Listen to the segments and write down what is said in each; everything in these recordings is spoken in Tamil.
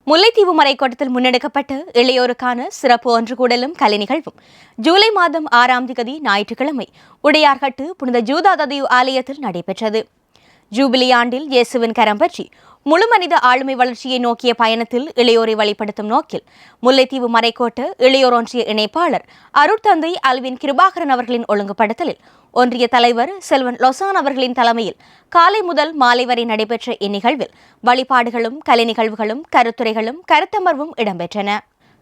முல்லைத்தீவு மறைக்கோட்டத்தில் முன்னெடுக்கப்பட்ட இளையோருக்கான சிறப்பு ஒன்று கூடலும் கலை நிகழ்வும் ஜூலை மாதம் 6ஆம் தேதி ஞாயிற்றுக்கிழமை உடையார்கட்டு புனித ஜூதாததியு ஆலயத்தில் நடைபெற்றது. ஜூபிலி ஆண்டில் இயேசுவின் கரம் பற்றி முழு மனித ஆளுமை வளர்ச்சியை நோக்கிய பயணத்தில் இளையோரை வழிபடுத்தும் நோக்கில் முல்லைத்தீவு மறைக்கோட்ட இளையோர் ஒன்றிய இணைப்பாளர் அருட்தந்தை அல்வின் கிருபாகரன் அவர்களின் ஒழுங்குபடுத்தலில் ஒன்றிய தலைவர் செல்வன் லொசான் அவர்களின் தலைமையில் காலை முதல் மாலை வரை நடைபெற்ற இந்நிகழ்வில் வழிபாடுகளும் கலை நிகழ்வுகளும் கருத்துரைகளும் கருத்தமர்வும் இடம்பெற்றன.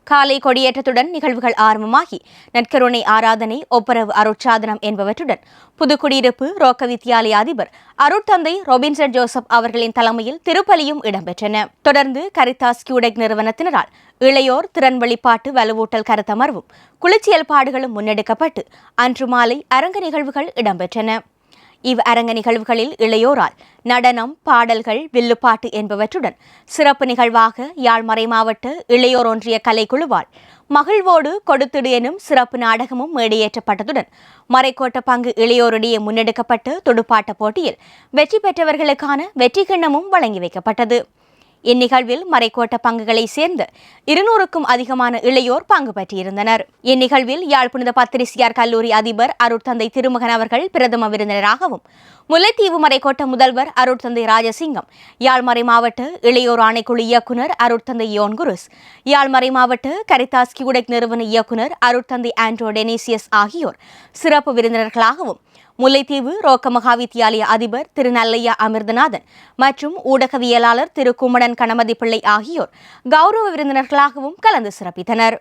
காலை கொடியேற்றத்துடன் நிகழ்வுகள் ஆரம்பமாகி நற்கருணை ஆராதனை, ஒப்புரவு அருட்சாதனம் என்பவற்றுடன் புதுக்குடியிருப்பு ரோக்க வித்தியாலய அதிபர் அருட்தந்தை ரொபின்சன் ஜோசப் அவர்களின் தலைமையில் திருப்பலியும் இடம்பெற்றன. தொடர்ந்து கரித்தாஸ் கியூடெக் நிறுவனத்தினரால் இளையோர் திறன் வெளிப்பாட்டு வலுவூட்டல் கருத்தமர்வும் குளிர்ச்சியல்பாடுகளும் முன்னெடுக்கப்பட்டு அன்று மாலை அரங்க நிகழ்வுகள் இடம்பெற்றன. அரங்க நிகழ்வுகளில் இளையோரால் நடனம், பாடல்கள், வில்லுப்பாட்டு என்பவற்றுடன் சிறப்பு நிகழ்வாக யாழ்மறை மாவட்ட இளையோர் ஒன்றிய கலைக்குழுவால் மகிழ்வோடு கொடுத்திடு எனும் சிறப்பு நாடகமும் மேடையேற்றப்பட்டதுடன் மறைக்கோட்ட பங்கு இளையோரிடையே முன்னெடுக்கப்பட்ட துடுப்பாட்ட போட்டியில் வெற்றி பெற்றவர்களுக்கான வெற்றி கிண்ணமும் வழங்கி வைக்கப்பட்டது. இந்நிகழ்வில் மறைக்கோட்ட பங்குகளை சேர்ந்த 200க்கும் அதிகமான இளையோர் பங்கு பெற்றிருந்தனர். இந்நிகழ்வில் யாழ் புனித பத்திரிசியார் கல்லூரி அதிபர் அருட்தந்தை திருமகன் அவர்கள் பிரதம விருந்தினராகவும், முல்லைத்தீவு மறைக்கோட்ட முதல்வர் அருட்தந்தை ராஜசிங்கம், யாழ்மறை மாவட்ட இளையோர் ஆணைக்குழு இயக்குநர் அருட்தந்தை யோன்குருஸ், யாழ்மறை மாவட்ட கரித்தாஸ் கியூடெக் நிறுவன இயக்குநர் அருட்தந்தை ஆண்ட்ரோ டெனிசியஸ் ஆகியோர் சிறப்பு விருந்தினர்களாகவும், முல்லைத்தீவு ரோக்க மகாவித்தியாலய அதிபர் திரு நல்லையா அமிர்தநாதன் மற்றும் ஊடகவியலாளர் திரு குமணன் கணமதி பிள்ளை ஆகியோர் கௌரவ விருந்தினர்களாகவும் கலந்து சிறப்பித்தனர்.